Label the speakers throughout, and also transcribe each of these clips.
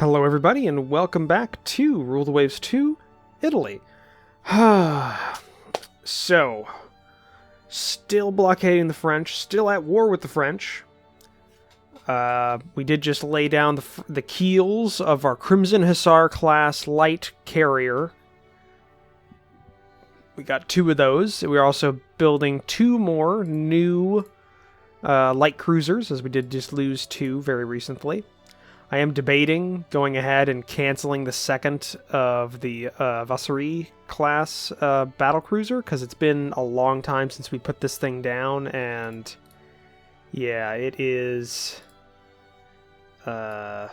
Speaker 1: Hello everybody and welcome back to Rule the Waves 2, Italy. So, still blockading the French, still at war with the French. We did just lay down the keels of our Crimson Hussar class light carrier. We got 2 of those. We're also building 2 more new light cruisers, as we did just lose 2 very recently. I am debating going ahead and canceling the second of the Vasserie class battlecruiser, because it's been a long time since we put this thing down, and yeah, it is... well,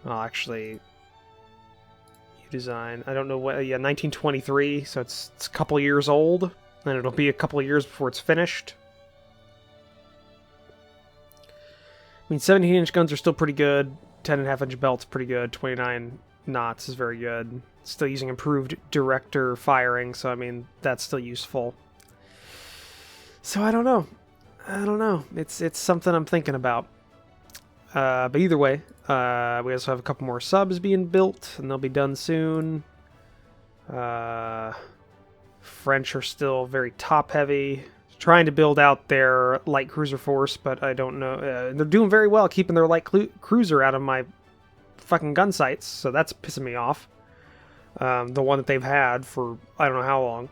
Speaker 1: actually, you design, I don't know what, yeah, 1923, so it's a couple years old, and it'll be a couple of years before it's finished. I mean, 17-inch guns are still pretty good. 10.5-inch belt's pretty good. 29 knots is very good. Still using improved director firing, so I mean, that's still useful. So I don't know. It's something I'm thinking about. But either way, we also have a couple more subs being built, and they'll be done soon. French are still very top-heavy. Trying to build out their light cruiser force, but I don't know. They're doing very well keeping their light cruiser out of my fucking gun sights, so that's pissing me off. The one that they've had for I don't know how long.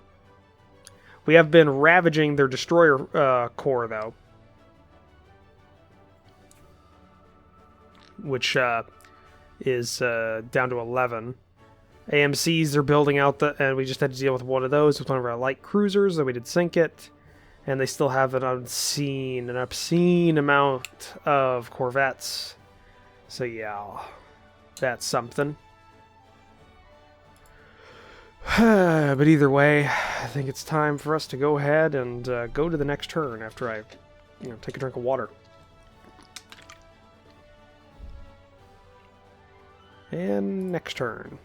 Speaker 1: We have been ravaging their destroyer corps, though, which is down to 11. AMCs they're building out, and we just had to deal with one of those with one of our light cruisers, so we did sink it. And they still have an obscene amount of corvettes. So yeah, that's something. But either way, I think it's time for us to go ahead and go to the next turn after I, take a drink of water. And next turn.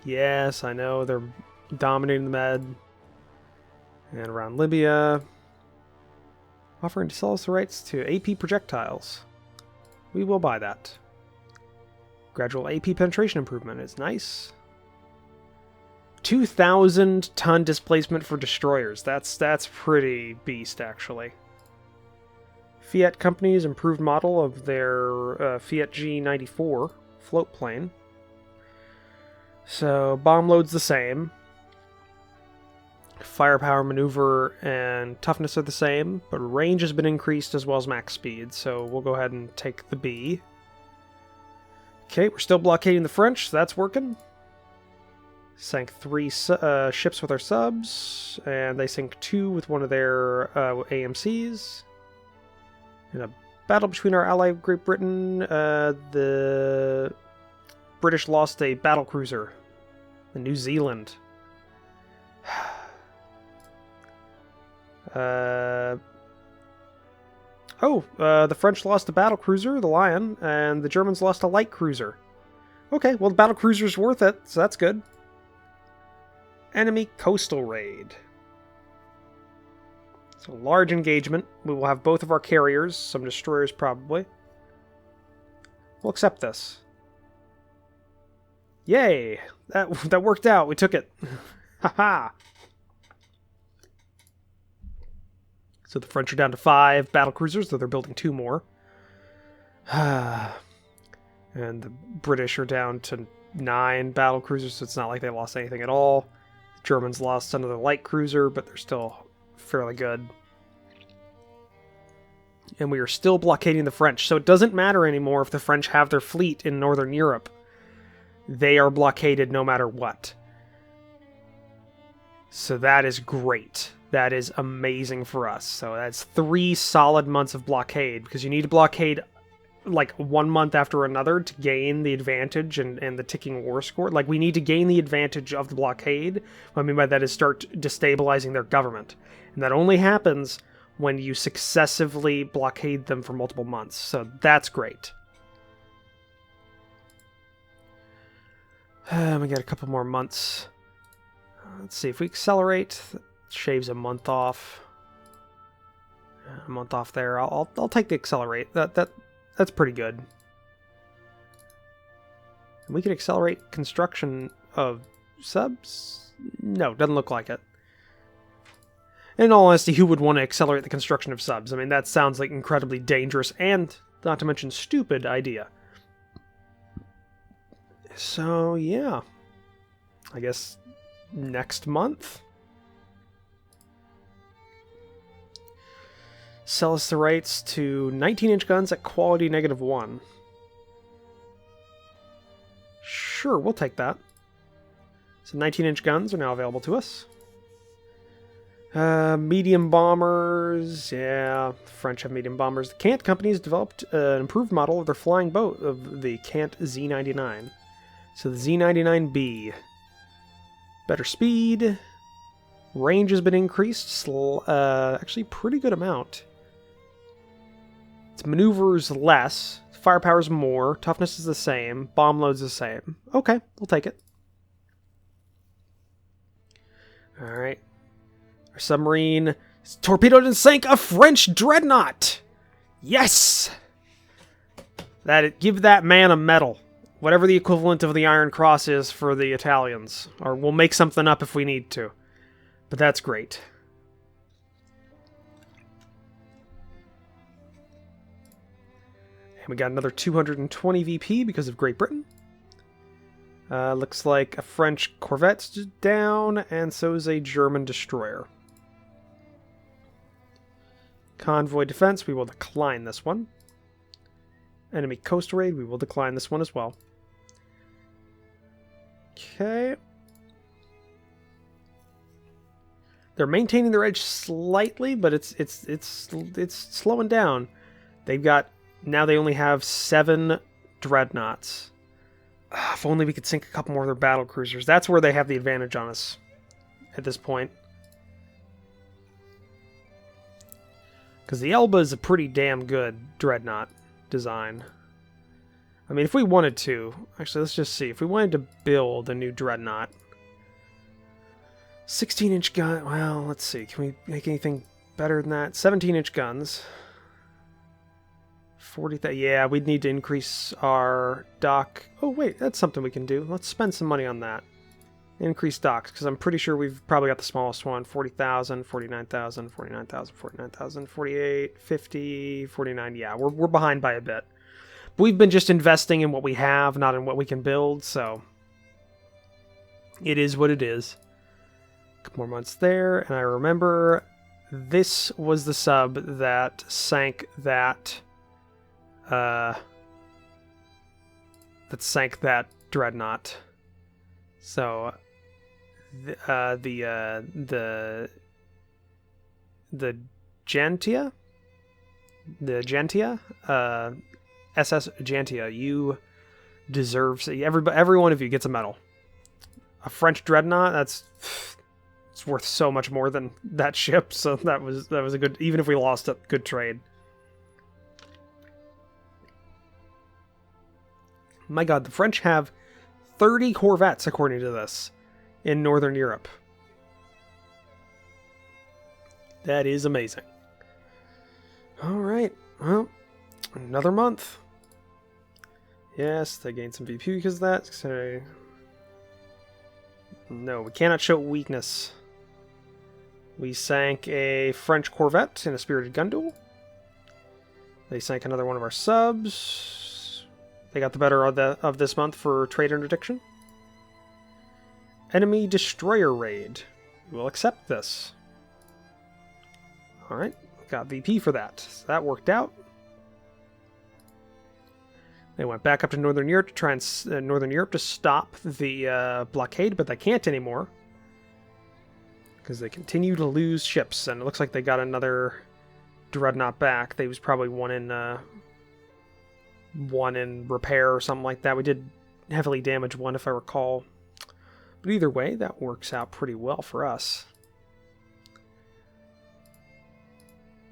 Speaker 1: Yes, I know, they're dominating the med. And around Libya, offering to sell us the rights to AP projectiles. We will buy that. Gradual AP penetration improvement is nice. 2,000 ton displacement for destroyers. That's pretty beast, actually. Fiat Company's improved model of their Fiat G94 float plane. So bomb load's the same. Firepower, maneuver, and toughness are the same, but range has been increased as well as max speed, so we'll go ahead and take the B. Okay, we're still blockading the French, so that's working. Sank 3 ships with our subs, and they sank 2 with one of their AMCs. In a battle between our ally Great Britain, the British lost a battlecruiser, the New Zealand. The French lost a battlecruiser, the Lion, and the Germans lost a light cruiser. Okay, well, the battlecruiser's worth it, so that's good. Enemy coastal raid. So, large engagement. We will have both of our carriers, some destroyers probably. We'll accept this. Yay! That worked out, we took it. Haha! So the French are down to 5 battlecruisers, though they're building 2 more. And the British are down to 9 battlecruisers, so it's not like they lost anything at all. The Germans lost another light cruiser, but they're still fairly good. And we are still blockading the French, so it doesn't matter anymore if the French have their fleet in Northern Europe. They are blockaded no matter what. So that is great. That is amazing for us. So that's 3 solid months of blockade, because you need to blockade like 1 month after another to gain the advantage and the ticking war score. Like, we need to gain the advantage of the blockade. What I mean by that is start destabilizing their government. And that only happens when you successively blockade them for multiple months. So that's great. We got a couple more months. Let's see, if we accelerate, shaves a month off. A month off there. I'll take the accelerate. That's pretty good. And we can accelerate construction of subs? No, doesn't look like it. In all honesty, who would want to accelerate the construction of subs? I mean, that sounds like incredibly dangerous and, not to mention, stupid idea. So, yeah. I guess next month? Sell us the rights to 19-inch guns at quality -1. Sure, we'll take that. So 19-inch guns are now available to us. Medium bombers. Yeah, the French have medium bombers. The Kant company has developed an improved model of their flying boat, of the Kant Z99. So the Z99B. Better speed. Range has been increased. Actually, pretty good amount. Its maneuvers less. Firepower's more. Toughness is the same. Bomb load's the same. Okay, we'll take it. Alright. Our submarine torpedoed and sank a French dreadnought! Yes! Give that man a medal. Whatever the equivalent of the Iron Cross is for the Italians. Or we'll make something up if we need to. But that's great. And we got another 220 VP because of Great Britain. Looks like a French corvette's down, and so is a German destroyer. Convoy defense, we will decline this one. Enemy coastal raid, we will decline this one as well. Okay. They're maintaining their edge slightly, but it's slowing down. Now they only have 7 dreadnoughts. If only we could sink a couple more of their battle cruisers. That's where they have the advantage on us at this point. Because the Elba is a pretty damn good dreadnought design. I mean, if we wanted to... Actually, let's just see. If we wanted to build a new dreadnought... 16-inch gun... Well, let's see. Can we make anything better than that? 17-inch guns. 40,000... Yeah, we'd need to increase our dock... Oh, wait. That's something we can do. Let's spend some money on that. Increase docks, because I'm pretty sure we've probably got the smallest one. 40,000, 49,000, 49,000, 49,000, 48, 50, 49. Yeah, we're behind by a bit. But we've been just investing in what we have, not in what we can build, so... It is what it is. A couple more months there, and I remember this was the sub that sank that... that sank that dreadnought. So... the Gentia? The Gentia? SS Gentia, you deserve... Every one of you gets a medal. A French dreadnought, it's worth so much more than that ship, so that was a good... Even if we lost it, good trade. My god, the French have 30 corvettes, according to this, in Northern Europe. That is amazing. Alright, well, another month. Yes, they gained some VP because of that. So, no, we cannot show weakness. We sank a French corvette in a spirited gun duel. They sank another one of our subs. They got the better of this month for trade interdiction. Enemy destroyer raid. We'll accept this. Alright, got VP for that. So that worked out. They went back up to Northern Europe to try and Northern Europe to stop the blockade, but they can't anymore because they continue to lose ships. And it looks like they got another dreadnought back. They was probably one in repair or something like that. We did heavily damage one, if I recall. But either way, that works out pretty well for us.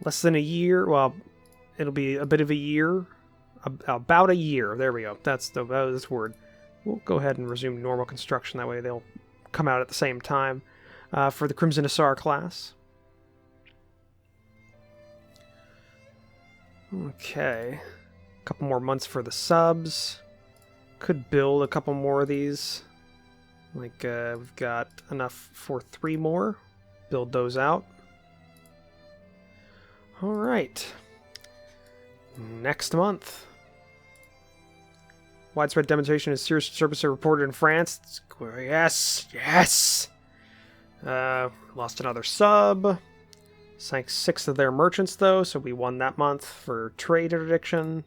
Speaker 1: Less than a year. Well, it'll be a bit of a year. About a year. There we go. That's the word. We'll go ahead and resume normal construction. That way they'll come out at the same time for the Crimson Hussar class. Okay. A couple more months for the subs. Could build a couple more of these. Like, we've got enough for 3 more. Build those out. Alright. Next month. Widespread demonstration of serious disturbances reported in France. Yes! Yes! Lost another sub. Sank 6 of their merchants, though, so we won that month for trade interdiction.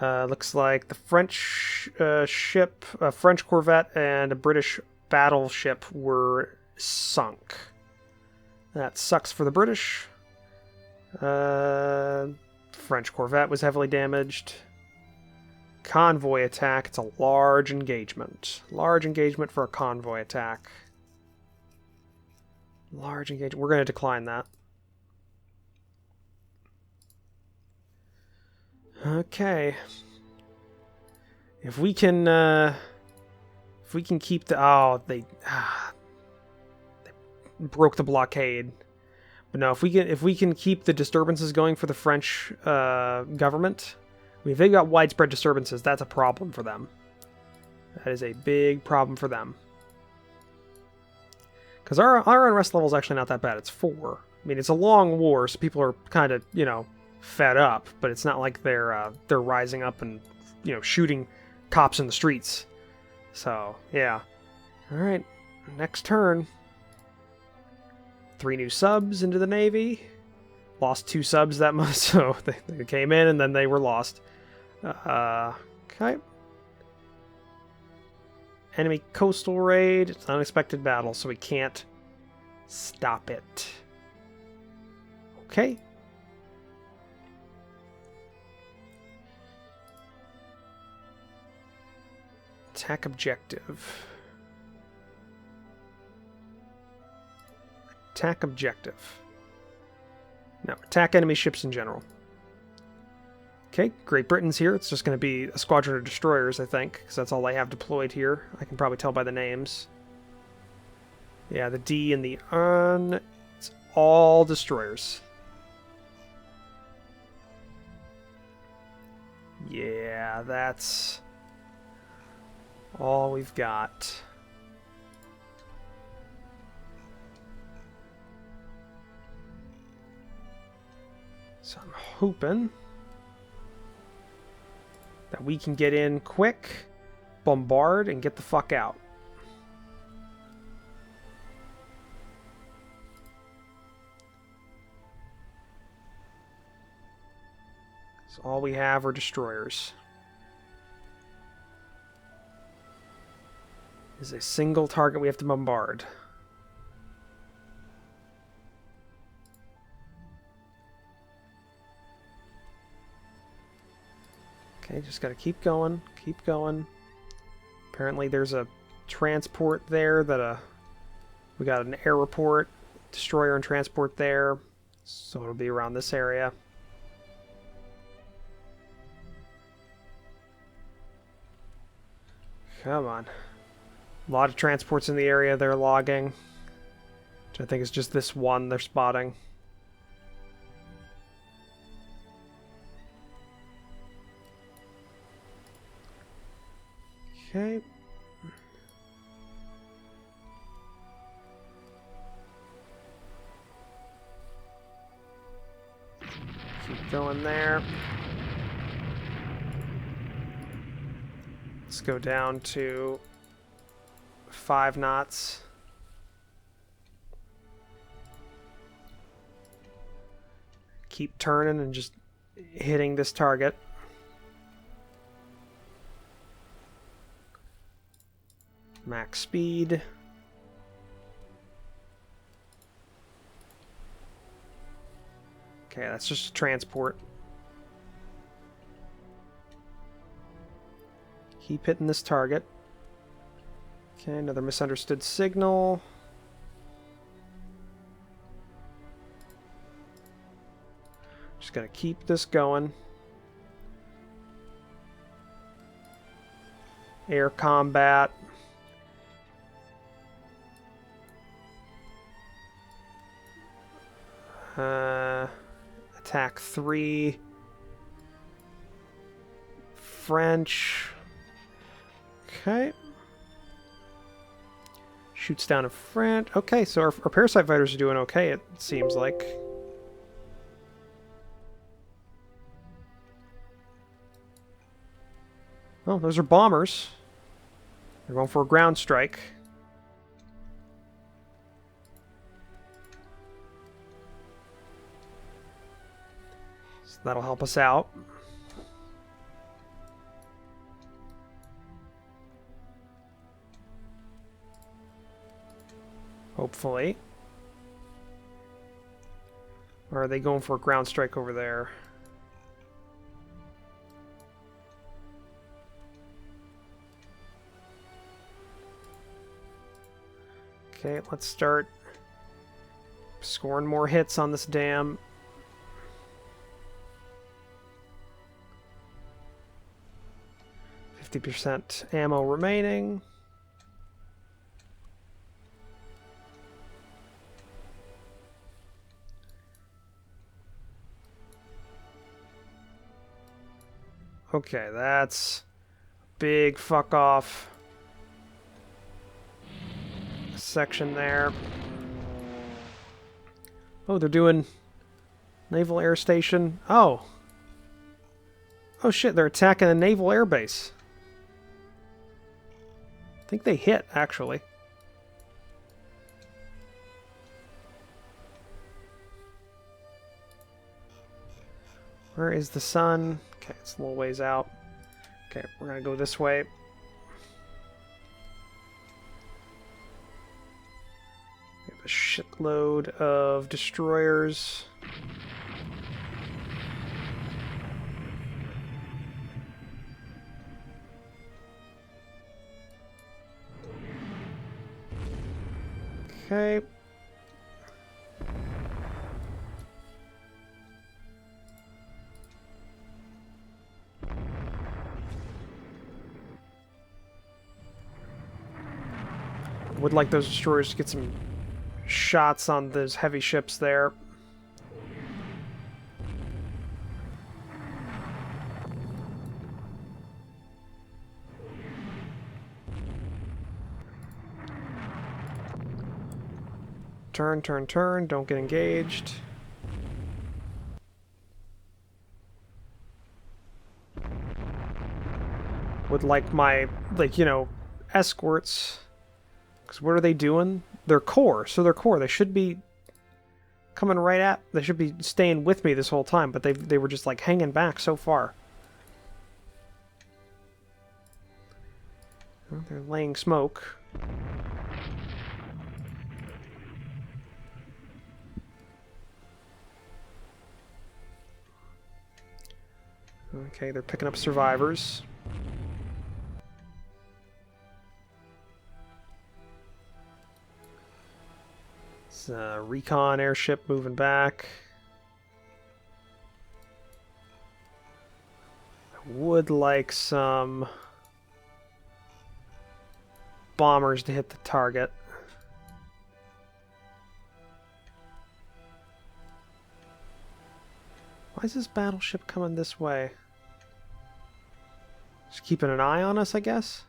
Speaker 1: Looks like the French ship, a French corvette, and a British battleship were sunk. That sucks for the British. French corvette was heavily damaged. Convoy attack. It's a large engagement. Large engagement for a convoy attack. Large engagement. We're going to decline that. Okay. If we can keep the... Oh, they broke the blockade. But no, if we can keep the disturbances going for the French government, I mean, if they've got widespread disturbances, that's a problem for them. That is a big problem for them. Because our unrest level is actually not that bad. It's 4. I mean, it's a long war, so people are kind of, you know, fed up. But it's not like they're rising up and, you know, shooting cops in the streets. So, yeah. All right, next turn. 3 new subs into the Navy. Lost 2 subs that month, so they came in and then they were lost. Okay. Enemy coastal raid. It's an unexpected battle, so we can't stop it. Okay. Attack objective. Attack objective. No, attack enemy ships in general. Okay, Great Britain's here. It's just going to be a squadron of destroyers, I think, because that's all they have deployed here. I can probably tell by the names. Yeah, the D and the N. It's all destroyers. Yeah, that's all we've got. So I'm hoping that we can get in quick, bombard, and get the fuck out. So all we have are destroyers. Is a single target we have to bombard. Okay, just gotta keep going, keep going. Apparently there's a transport there that we got an air report, destroyer and transport there, so it'll be around this area. Come on. A lot of transports in the area they're logging, which I think is just this one they're spotting. Okay. Keep going there. Let's go down to 5 knots. Keep turning and just hitting this target. Max speed. Okay, that's just a transport. Keep hitting this target. Okay, another misunderstood signal. Just gotta keep this going. Air combat. Attack 3. French. Okay. Shoots down a friend. Okay, so our parasite fighters are doing okay, it seems like. Oh, those are bombers. They're going for a ground strike. So that'll help us out. Hopefully. Or are they going for a ground strike over there? Okay, let's start scoring more hits on this dam. %, ammo remaining. Okay, that's big fuck off section there. Oh, they're doing Naval Air Station. Oh. Oh shit, they're attacking a naval air base. I think they hit, actually. Where is the sun? Okay, it's a little ways out. Okay, we're gonna go this way. We have a shitload of destroyers. Okay. Would like those destroyers to get some shots on those heavy ships there. Turn, turn, turn. Don't get engaged. Would like my, like, you know, escorts. Because what are they doing? They're core. So they're core. They should be coming right at... They should be staying with me this whole time. But they were just, like, hanging back so far. Oh, they're laying smoke. Okay, they're picking up survivors. It's a recon airship moving back. I would like some bombers to hit the target. Why is this battleship coming this way? Just keeping an eye on us, I guess?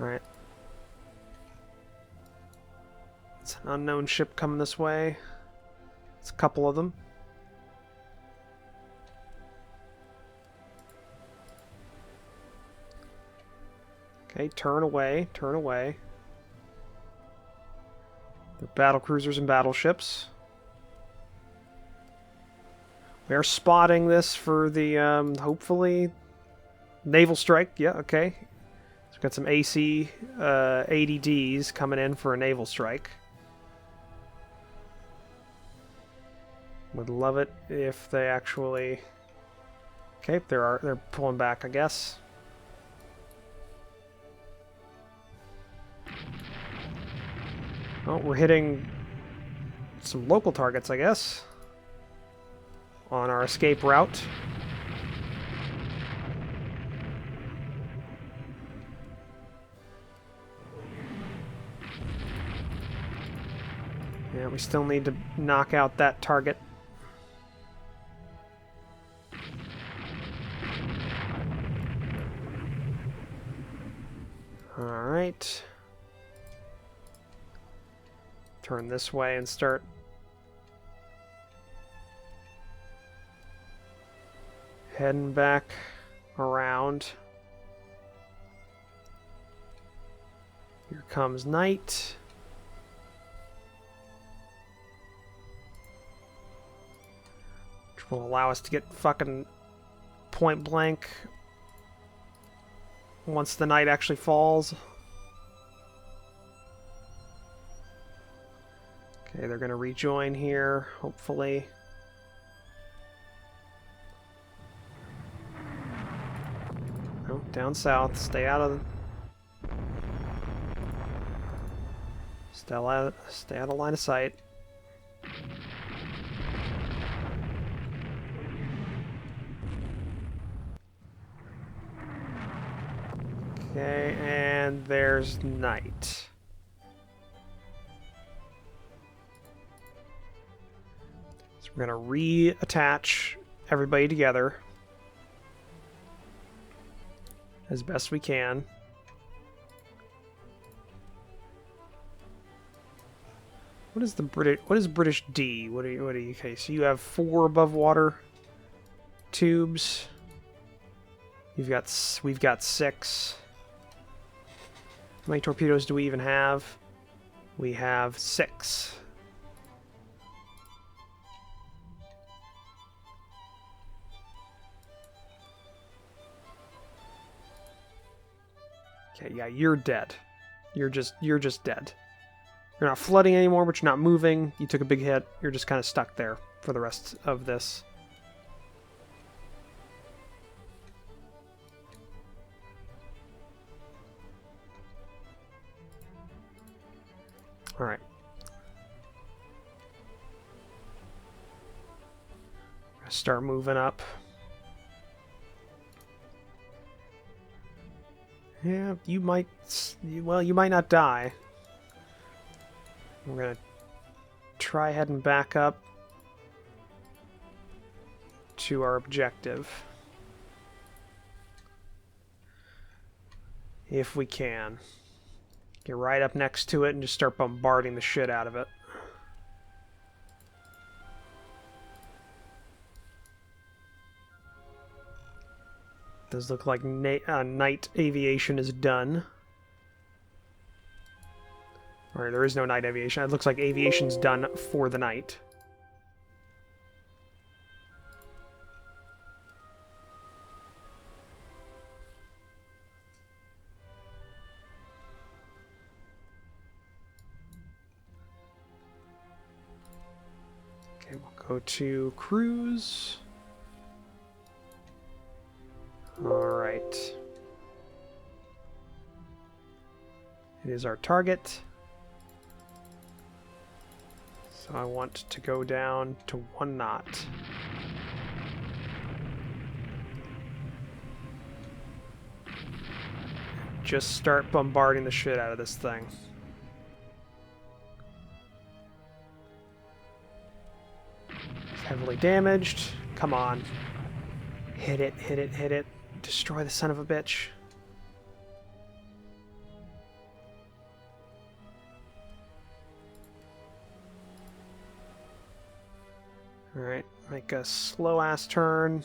Speaker 1: Alright. It's an unknown ship coming this way. It's a couple of them. Okay, turn away, turn away. They're battle cruisers and battleships. We are spotting this for the, hopefully, naval strike. Yeah, okay. So we've got some AC ADDs coming in for a naval strike. Would love it if they actually... Okay, they're pulling back, I guess. Oh, we're hitting some local targets, I guess, on our escape route. Yeah, we still need to knock out that target. Alright. Turn this way and start heading back around. Here comes night. Which will allow us to get fucking point blank once the night actually falls. Okay, they're gonna rejoin here, hopefully. Oh, down south. Stay out of line of sight. Okay, and there's night. So we're gonna reattach everybody together as best we can. What is the British? What is British D? What are you? Okay, so you have 4 above water tubes. We've got 6. How many torpedoes do we even have? We have 6. Okay, yeah, you're dead. You're just dead. You're not flooding anymore, but you're not moving. You took a big hit. You're just kind of stuck there for the rest of this. All right. Start moving up. Yeah, you might not die. We're gonna try heading back up to our objective. If we can. Get right up next to it and just start bombarding the shit out of it. Does look like night aviation is done. Alright, there is no night aviation. It looks like aviation's done for the night. Okay, we'll go to cruise. Alright. It is our target. So I want to go down to 1 knot. Just start bombarding the shit out of this thing. It's heavily damaged. Come on. Hit it, hit it, hit it. Destroy the son of a bitch. Alright, make a slow-ass turn.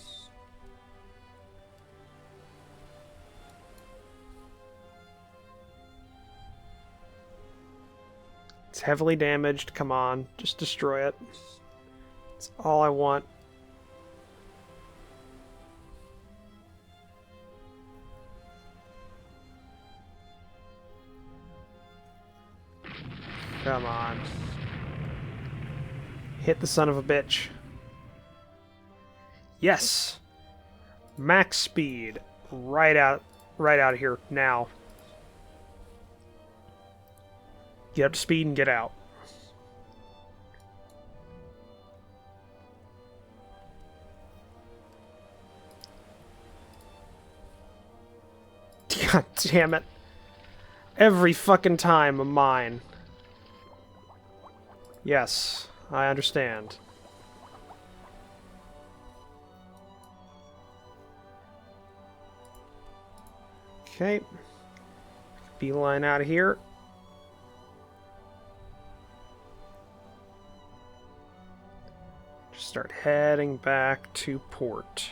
Speaker 1: It's heavily damaged. Come on, just destroy it. That's all I want. Come on. Hit the son of a bitch. Yes! Max speed. Right out of here now. Get up to speed and get out. God damn it. Every fucking time a mine. Yes, I understand. Okay. Beeline out of here. Just start heading back to port.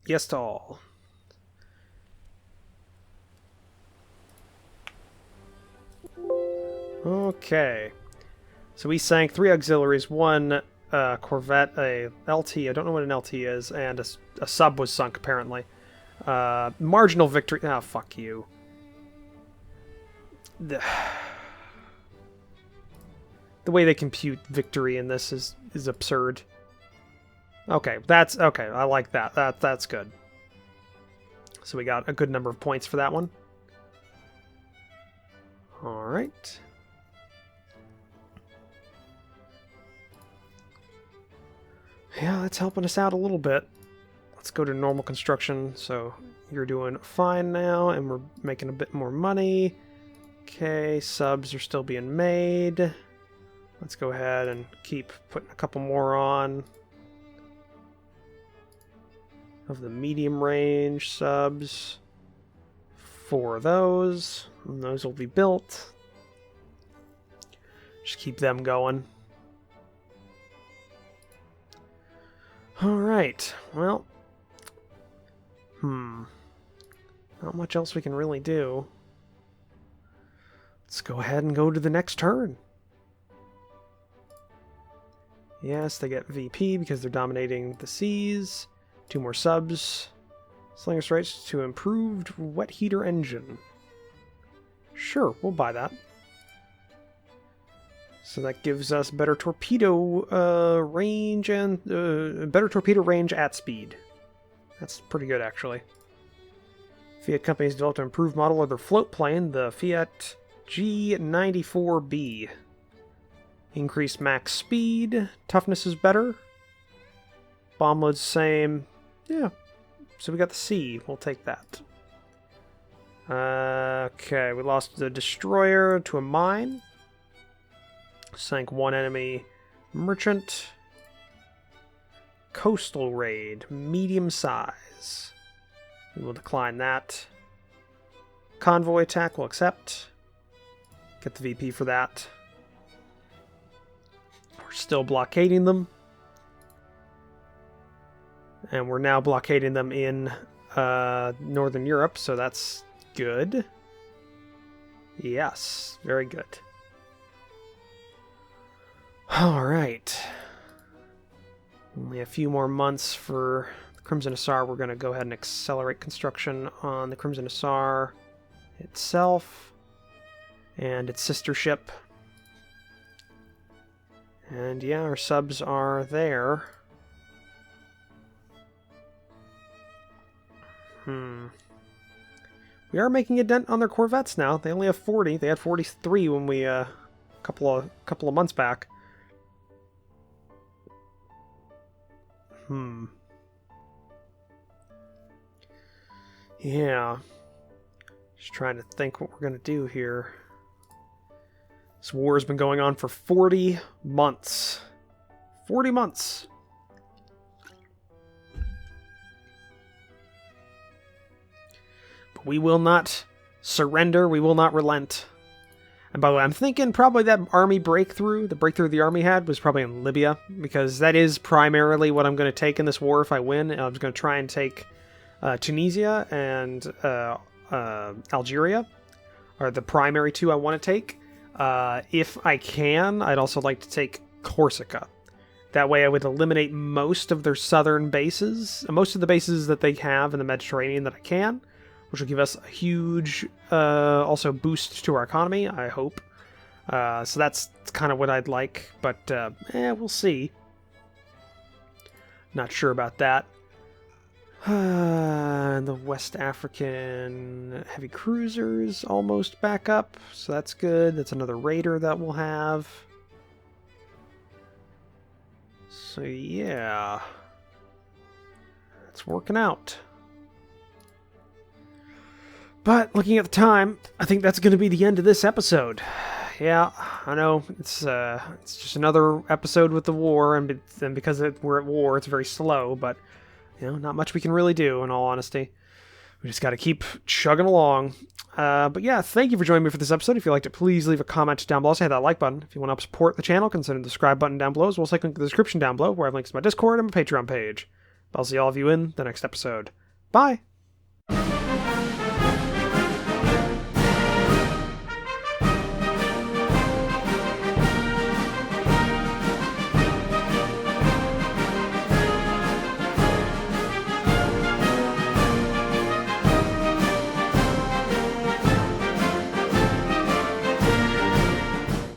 Speaker 1: Yes to all. Okay. So we sank 3 auxiliaries, 1 corvette, a LT, I don't know what an LT is, and a sub was sunk, apparently. Marginal victory. Ah, fuck you. The way they compute victory in this is absurd. Okay, that's okay. I like that. That's good. So we got a good number of points for that one. All right. Yeah, that's helping us out a little bit. Let's go to normal construction. So you're doing fine now, and we're making a bit more money. Okay, subs are still being made. Let's go ahead and keep putting a couple more on. Of the medium range subs. 4 of those. And those will be built. Just keep them going. Alright, well. Not much else we can really do. Let's go ahead and go to the next turn. Yes, they get VP because they're dominating the seas. 2 more subs. Slinger's rights to improved wet heater engine. Sure, we'll buy that. So that gives us better torpedo range and better torpedo range at speed. That's pretty good, actually. Fiat companies developed an improved model of their float plane, the Fiat G94B. Increased max speed, toughness is better. Bomb load's the same. Yeah, so we got the C. We'll take that. Okay, we lost the destroyer to a mine. Sank 1 enemy merchant. Coastal raid, medium size. We will decline that. Convoy attack, we'll accept. Get the VP for that. We're still blockading them. And we're now blockading them in Northern Europe, so that's good. Yes, very good. Alright. Only a few more months for the Crimson Hussar. We're going to go ahead and accelerate construction on the Crimson Hussar itself and its sister ship. And yeah, our subs are there. We are making a dent on their corvettes now. They only have 40. They had 43 when we couple of months back. Yeah. Just trying to think what we're going to do here. This war has been going on for 40 months. 40 months. But we will not surrender. We will not relent. And by the way, I'm thinking probably that army breakthrough, the breakthrough the army had, was probably in Libya, because that is primarily what I'm going to take in this war if I win. I'm just going to try and take Tunisia and Algeria are the primary 2 I want to take. If I can, I'd also like to take Corsica. That way I would eliminate most of their southern bases, most of the bases that they have in the Mediterranean that I can, which will give us a huge also boost to our economy, I hope. So that's kind of what I'd like, but we'll see. Not sure about that. The West African heavy cruisers almost back up, so that's good. That's another raider that we'll have. So yeah, it's working out. But looking at the time, I think that's going to be the end of this episode. Yeah, I know it's just another episode with the war, and because we're at war, it's very slow. But not much we can really do. In all honesty, we just got to keep chugging along. But yeah, thank you for joining me for this episode. If you liked it, please leave a comment down below. Also hit that like button. If you want to help support the channel, consider the subscribe button down below, as well as click in the description down below, where I have links to my Discord and my Patreon page. I'll see all of you in the next episode. Bye.